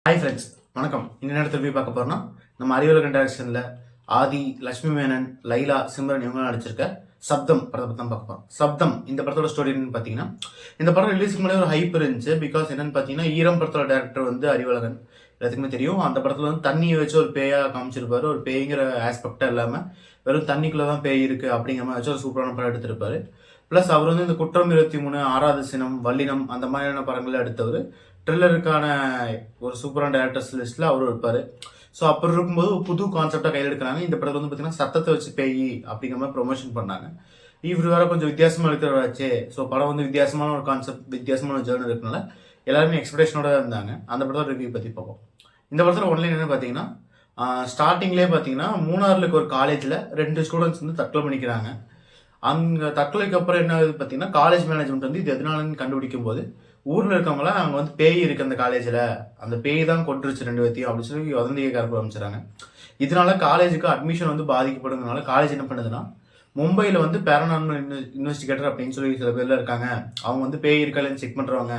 Hi friends, வணக்கம். இந்த நேரத்தில் போய் பார்க்க போறோம்னா நம்ம அறிவுலகன் டைரக்ஷனில் ஆதி, லட்சுமி மேனன், லைலா, சிம்ரன் இவங்களாம் நடிச்சிருக்க சப்தம் படத்தை பற்றி தான் பார்க்க போகிறோம். சப்தம் இந்த படத்தோட ஸ்டோரி என்னன்னு பார்த்தீங்கன்னா, இந்த படம் ரிலீஸ்க்கு முன்னாடி ஒரு ஹைப் இருந்துச்சு. பிகாஸ் என்னன்னு பார்த்தீங்கன்னா, ஈரம் படத்தோட டேரக்டர் வந்து அறிவுலகன், எல்லாத்துக்குமே தெரியும். அந்த படத்தில் வந்து தண்ணியை வச்சு ஒரு பேயாக காமிச்சிருப்பாரு. ஒரு பேய்ங்கிற ஆஸ்பெக்டாக இல்லாமல் வெறும் தண்ணிக்குள்ளே தான் பேய் இருக்குது அப்படிங்கிற மாதிரி வச்சு ஒரு சூப்பரான படம் எடுத்திருப்பாரு. ப்ளஸ் அவர் வந்து இந்த குற்றம் 23, ஆறாவது சினம், வல்லினம் அந்த மாதிரியான படங்களை எடுத்தவர். ட்ரில்லருக்கான ஒரு சூப்பரான டேரக்டர்ஸ் லிஸ்ட்டில் அவரும் இருப்பார். ஸோ அப்படி இருக்கும்போது ஒரு புது கான்செப்டாக கையில் எடுக்கிறாங்க. இந்த படத்தில் வந்து பார்த்தீங்கன்னா சத்தத்தை வச்சு பேய் அப்படிங்கிற மாதிரி ப்ரொமோஷன் பண்ணாங்க. இவர் வேற கொஞ்சம் வித்தியாசமாக இருக்கிறவராச்சே. ஸோ படம் வந்து வித்தியாசமான ஒரு கான்செப்ட், வித்தியாசமான ஜேர்னல் இருக்கனால எல்லாருமே எக்ஸ்பெக்டேஷனோட இருந்தாங்க. அந்த படத்தோட ரிவ்யூ பற்றி பார்ப்போம். இந்த படத்தில் ஒன்லைன் என்ன பார்த்தீங்கன்னா, ஸ்டார்டிங்லேயே பார்த்தீங்கன்னா மூணாறில் இருக்க ஒரு காலேஜில் 2 ஸ்டூடெண்ட்ஸ் வந்து தற்கொலை பண்ணிக்கிறாங்க. அங்கே தற்கொலைக்கு அப்புறம் என்ன ஆகுது பார்த்தீங்கன்னா, காலேஜ் மேனேஜ்மெண்ட் வந்து இது எதனாலன்னு கண்டுபிடிக்கும் போது ஊரில் இருக்கவங்களாம் அங்கே வந்து பேய் இருக்குது அந்த காலேஜில், அந்த பேய் தான் கொண்டுருச்சு 2 பேர்த்தையும் அப்படின்னு சொல்லி வதந்தியை கருப்பு ஆரம்பிச்சிடறாங்க. இதனால காலேஜுக்கு அட்மிஷன் வந்து பாதிக்கப்படுறதுனால காலேஜ் என்ன பண்ணுதுன்னா, மும்பையில் வந்து பேரனார்மல் இன்வெஸ்டிகேட்டர் அப்படின்னு சொல்லி சில பேர்லாம் இருக்காங்க. அவங்க வந்து பேய் இருக்காதுன்னு செக் பண்ணுறவங்க.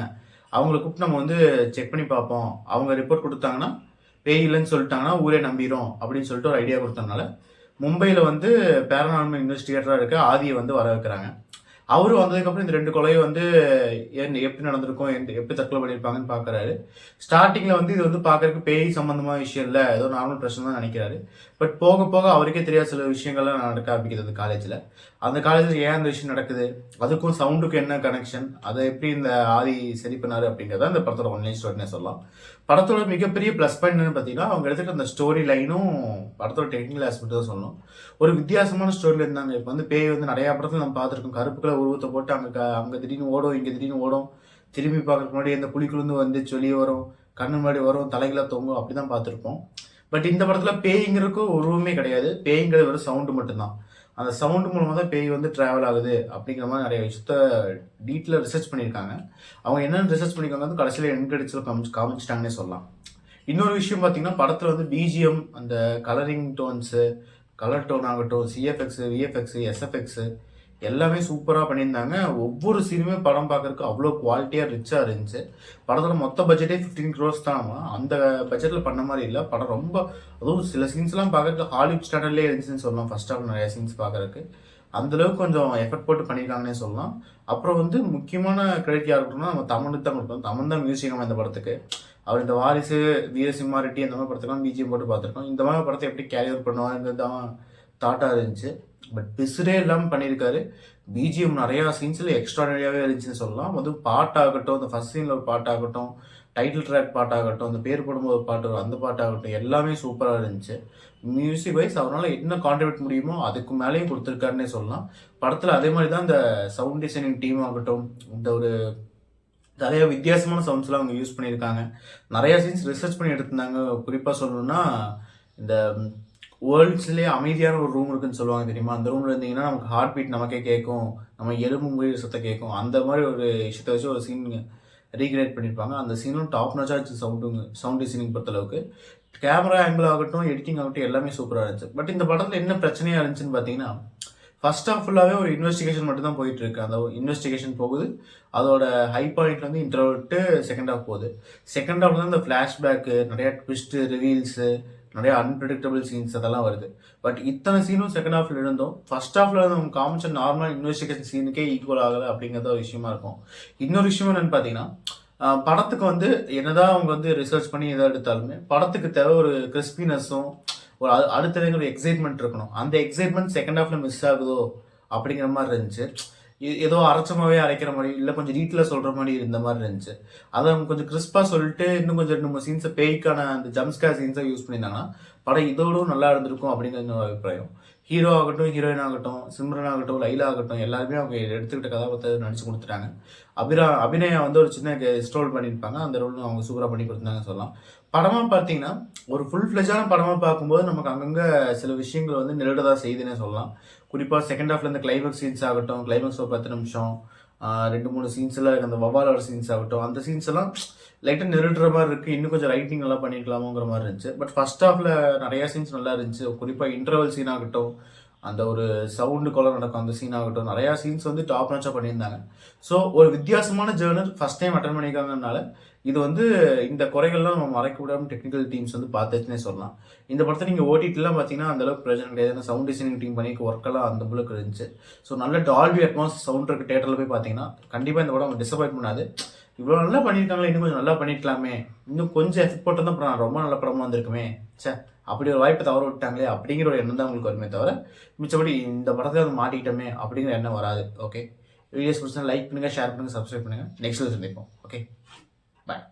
அவங்கள கூப்பிட்டு நம்ம வந்து செக் பண்ணி பார்ப்போம். அவங்க ரிப்போர்ட் கொடுத்தாங்கன்னா பேய் இல்லைன்னு சொல்லிட்டாங்கன்னா ஊரே நம்பிடும் அப்படின்னு சொல்லிட்டு ஒரு ஐடியா கொடுத்தனால மும்பையில் வந்து பேரனார்மல் இன்வெஸ்டிகேட்டராக இருக்க ஆதியை வந்து வர வைக்கிறாங்க. அவரும் வந்ததுக்கப்புறம் இந்த 2 கொலையை வந்து எப்படி நடந்திருக்கும், எப்படி தற்கொலை பண்ணியிருப்பாங்கன்னு பார்க்குறாரு. ஸ்டார்டிங்கில் வந்து இது வந்து பார்க்கறதுக்கு பேய் சம்மந்தமான விஷயம் இல்லை, ஏதோ நார்மல் பிரச்சனை தான் நினைக்கிறாரு. பட் போக போக அவருக்கே தெரியாத சில விஷயங்கள்லாம் நடக்க ஆரம்பிக்கிறது காலேஜில். அந்த காலேஜில் ஏன் அந்த விஷயம் நடக்குது, அதுக்கும் சவுண்டுக்கும் என்ன கனெக்ஷன், அதை எப்படி இந்த ஆதி சரி பண்ணாரு அப்படிங்கிறத இந்த படத்தோட ஒன்லைன் ஸ்டோரினே சொல்லலாம். படத்தோட மிகப்பெரிய ப்ளஸ் பாயிண்ட் என்னன்னு பார்த்தீங்கன்னா, அவங்க எடுத்துகிட்டு அந்த ஸ்டோரி லைனும் படத்தோட டெக்னிக்கல் ஆஸ்பெக்ட் தான் சொல்லணும். ஒரு வித்தியாசமான ஸ்டோரியில் இருந்தாங்க. இப்போ வந்து பேய் வந்து நிறையா படத்தில் நம்ம பார்த்துருக்கோம். கருப்பு கலர் உருவத்தை போட்டு அங்கே திடீர்னு ஓடும், இங்கே திடீர்னு ஓடும், திரும்பி பார்க்கறதுக்கு முன்னாடி இந்த குழிக்குழுந்து வந்து வெளியே வரும், கண்ணு முன்னாடி வரும், தலைகளை தொங்கும், அப்படி தான் பார்த்துருப்போம். பட் இந்த படத்தில் பேய்ங்கிறதுக்கு உருவமே கிடையாது. பேய்ங்கிறது வெறும் சவுண்டு மட்டும்தான். அந்த சவுண்டு மூலமாக தான் பேய் வந்து ட்ராவல் ஆகுது அப்படிங்கிற மாதிரி நிறைய விஷயத்த டீட்டெயிலாக ரிசர்ச் பண்ணியிருக்காங்க. அவங்க என்னென்ன ரிசர்ச் பண்ணியிருக்காங்க வந்து கடைசியில் என்கடிச்சில் காமிச்சிட்டாங்கன்னே சொல்லலாம். இன்னொரு விஷயம் பார்த்தீங்கன்னா, படத்தில் வந்து பிஜிஎம், அந்த கலரிங் டோன்ஸு, கலர் டோன் ஆகட்டும், சிஎஃப்எக்ஸு, விஎஃப்எக்ஸு, எஸ்எஃப்எக்ஸு எல்லாமே சூப்பராக பண்ணியிருந்தாங்க. ஒவ்வொரு சீனுமே படம் பார்க்கறதுக்கு அவ்வளோ குவாலிட்டியாக ரிச்சாக இருந்துச்சு. படத்தோட மொத்த பட்ஜெட்டே 15 crores தான். அந்த பட்ஜெட்டில் பண்ண மாதிரி இல்லை. படம் ரொம்ப, அதுவும் சில சீன்ஸ்லாம் பார்க்கறதுக்கு ஹாலிவுட் ஸ்டாண்டர்ட்லேயே இருந்துச்சுன்னு சொல்லலாம். ஃபர்ஸ்ட் ஆஃப் நிறைய சீன்ஸ் பார்க்கறதுக்கு அந்தளவுக்கு கொஞ்சம் எஃபர்ட் போட்டு பண்ணியிருக்காங்கன்னே சொல்லலாம். அப்புறம் வந்து முக்கியமான கிரெடிட் யார் இருக்கணும்னா நம்ம தமிழுக்கு தான் கொடுக்கணும். தமிழ் தான் மியூசியம் இந்த படத்துக்கு. அவர் இந்த வாரிசு, வீரசிம்மா ரெட்டி அந்த மாதிரி படத்துக்குலாம் பிஜிஎம் போட்டு பார்த்துருக்கோம். இந்த மாதிரி படத்தை எப்படி கேரி ஓவர் பண்ணுவாங்கிறது தான் தாட்டாக இருந்துச்சு. பட் பிசுரே இல்லாமல் பண்ணியிருக்காரு. பிஜிஎம் நிறையா சீன்ஸில் எக்ஸ்ட்ரானரியாகவே இருந்துச்சுன்னு சொல்லலாம். வந்து பாட்டாகட்டும், அந்த ஃபர்ஸ்ட் சீனில் ஒரு பாட்டாகட்டும், டைட்டில் ட்ராக் பாட்டாகட்டும், அந்த பேர் போடும்போது பாட்டு அந்த பாட்டாகட்டும் எல்லாமே சூப்பராக இருந்துச்சு. மியூசிக் வைஸ் அவரால் என்ன கான்ட்ரிபியூட் முடியுமோ அதுக்கு மேலேயும் கொடுத்துருக்காருன்னே சொல்லலாம். படத்தில் அதே மாதிரி தான் இந்த சவுண்ட் டிசைனிங் டீம் ஆகட்டும், இந்த ஒரு நிறைய வித்தியாசமான சவுண்ட்ஸ்லாம் அவங்க யூஸ் பண்ணியிருக்காங்க. நிறையா சீன்ஸ் ரிசர்ச் பண்ணி எடுத்திருந்தாங்க. குறிப்பாக சொல்லணும்னா, இந்த வேர்ல்ட்ஸ்லேயே அமைதியான ஒரு ரூம் இருக்குன்னு சொல்லுவாங்க தெரியுமா, அந்த ரூமில் இருந்தீங்கன்னா நமக்கு ஹார்ட் பீட் நமக்கே கேட்கும், நம்ம எலும்பு மொழி சத்தம் கேட்கும். அந்த மாதிரி ஒரு விஷயத்தை வச்சு ஒரு சீன் ரீக்ரியேட் பண்ணியிருப்பாங்க. அந்த சீனும் டாப் நாச்சாக சவுண்ட் டிசைனிங் பொறுத்தளவுக்கு. கேமரா ஆங்கிள் ஆகட்டும், எடிட்டிங் ஆகட்டும் எல்லாமே சூப்பராக இருந்துச்சு. பட் இந்த படத்தில் என்ன பிரச்சனையாக இருந்துச்சுன்னு பார்த்தீங்கன்னா, ஃபர்ஸ்ட் ஆஃப் ஃபுல்லாகவே ஒரு இன்வெஸ்டிகேஷன் மட்டும் தான் போயிட்டு இருக்கு. அந்த இன்வெஸ்டிகேஷன் போகுது, அதோட ஹை பாயிண்ட் வந்து இன்டர்வல்ட்டு செகண்ட் ஹாஃப் போகுது. செகண்ட் ஹாஃப்ல தான் இந்த ஃப்ளாஷ்பேக்கு, நிறையா ட்விஸ்ட்டு, ரிவீல்ஸு, நிறைய அன்பிரடிக்டபிள் சீன்ஸ் அதெல்லாம் வருது. பட் இத்தனை சீனும் செகண்ட் ஹாஃப்ல இருந்தோம். ஃபர்ஸ்ட் ஹாஃப்ல நம்ம காமிச்ச நார்மல் இன்வெஸ்டிகேஷன் சீனுக்கே ஈக்குவல் ஆகலை அப்படிங்கிறத ஒரு விஷயமா இருக்கும். இன்னொரு விஷயம் என்னன்னு பார்த்தீங்கன்னா, படத்துக்கு வந்து என்னதான் அவங்க வந்து ரிசர்ச் பண்ணி எதாவது எடுத்தாலுமே படத்துக்கு தேவை ஒரு கிறிஸ்பினஸும், ஒரு அடுத்த ஒரு எக்ஸைட்மெண்ட் இருக்கணும். அந்த எக்ஸைட்மெண்ட் செகண்ட் ஹாஃப்ல மிஸ் ஆகுதோ அப்படிங்கிற மாதிரி இருந்துச்சு. ஏதோ அரைச்சமாகவே அரைக்கிற மாதிரி, இல்லை கொஞ்சம் டீட்டெயிலாக சொல்கிற மாதிரி இருந்த மாதிரி இருந்துச்சு. அதை அவங்க கொஞ்சம் கிறிஸ்பாக சொல்லிட்டு இன்னும் கொஞ்சம் 2 3 சீன்ஸை பேய்க்கான அந்த ஜம்ஸ்கேர் சீன்ஸை யூஸ் பண்ணியிருந்தாங்கன்னா படம் இதோடும் நல்லா இருந்திருக்கும் அப்படிங்கிற ஒரு அபிப்பிராயம். ஹீரோ ஆகட்டும், ஹீரோயின் ஆகட்டும், சிம்ரன் ஆகட்டும், லைலா ஆகட்டும் எல்லாருமே அவங்க எடுத்துக்கிட்ட கதாபாத்திரத்தை நடிச்சு கொடுத்துட்டாங்க. அபிநயா வந்து ஒரு சின்ன ஸ்ட்ரோல் பண்ணியிருப்பாங்க. அந்த ரோல் அவங்க சூப்பராக பண்ணி கொடுத்தாங்கன்னு சொல்லலாம். படமாக பார்த்தீங்கன்னா ஒரு ஃபுல் ஃப்ளெஜான படமாக பார்க்கும்போது நமக்கு அங்கங்கே சில விஷயங்கள் வந்து நிலடதான் செய்துன்னே சொல்லலாம். குறிப்பாக செகண்ட் ஹாஃப்ல இந்த கிளைமேக்ஸ் சீன்ஸ் ஆகட்டும், கிளைமேக்ஸ் ஒரு 10 நிமிஷம், 2 3 சீன்ஸ் எல்லாம் அந்த வவாலோட சீன்ஸ் ஆகட்டும், அந்த சீன்ஸ் எல்லாம் லைட்டாக நிறுடுற மாதிரி இருக்குது. இன்னும் கொஞ்சம் ரைட்டிங் நல்லா பண்ணியிருக்கலாமோங்கிற மாதிரி இருந்துச்சு. பட் ஃபர்ஸ்ட் ஹாஃபில் நிறையா சீன்ஸ் நல்லா இருந்துச்சு. குறிப்பாக இன்டர்வல் சீன் ஆகட்டும், அந்த ஒரு சவுண்டு கொலை நடக்கும் அந்த சீன் ஆகட்டும், நிறையா சீன்ஸ் வந்து டாப் நாச்சாக பண்ணியிருந்தாங்க. ஸோ ஒரு வித்தியாசமான ஜேர்னர் ஃபஸ்ட் டைம் அட்டன் பண்ணியிருக்காங்கனால இது வந்து இந்த குறைகள்லாம் நம்ம மறைக்க விடாமல் டெக்னிக்கல் டீம்ஸ் வந்து பார்த்துச்சுன்னே சொல்லலாம். இந்த படத்தை நீங்கள் ஓடிடிலாம் பார்த்தீங்கன்னா அந்தளவுக்கு பிரயோஜனம் கிடையாது. ஏன்னா சவுண்ட் டிசைனிங் டீம் பண்ணி ஒர்க்கெல்லாம் அந்த அளவுக்கு இருந்துச்சு. ஸோ நல்ல டால்பி அட்மாஸ் சவுண்ட் இருக்க தேட்டரில் போய் பார்த்தீங்கன்னா கண்டிப்பாக இந்த படம் டிசப்பாயிண்ட் பண்ணாது. இவ்வளோ நல்லா பண்ணியிருக்காங்களே, இன்னும் கொஞ்சம் நல்லா பண்ணியிருக்கலாமே, இன்னும் கொஞ்சம் எஃபெக்ட் போட்டு தான் அப்புறம் ரொம்ப நல்ல படமாக வந்திருக்குமே, சே அப்படி ஒரு வாய்ப்பை தவற விட்டாங்களே அப்படிங்கிற ஒரு எண்ணம் தான் உங்களுக்கு வருமே தவிர, மிச்சபடி இந்த படத்தை வந்து மாட்டிக்கிட்டோமே அப்படிங்கிற எண்ணம் வராது. ஓகே, வீடியோஸ் பிடிச்சா லைக் பண்ணுங்கள், ஷேர் பண்ணுங்கள், சப்ஸ்கிரைப் பண்ணுங்கள். நெக்ஸ்ட் சந்திப்போம். ஓகே, பாய்.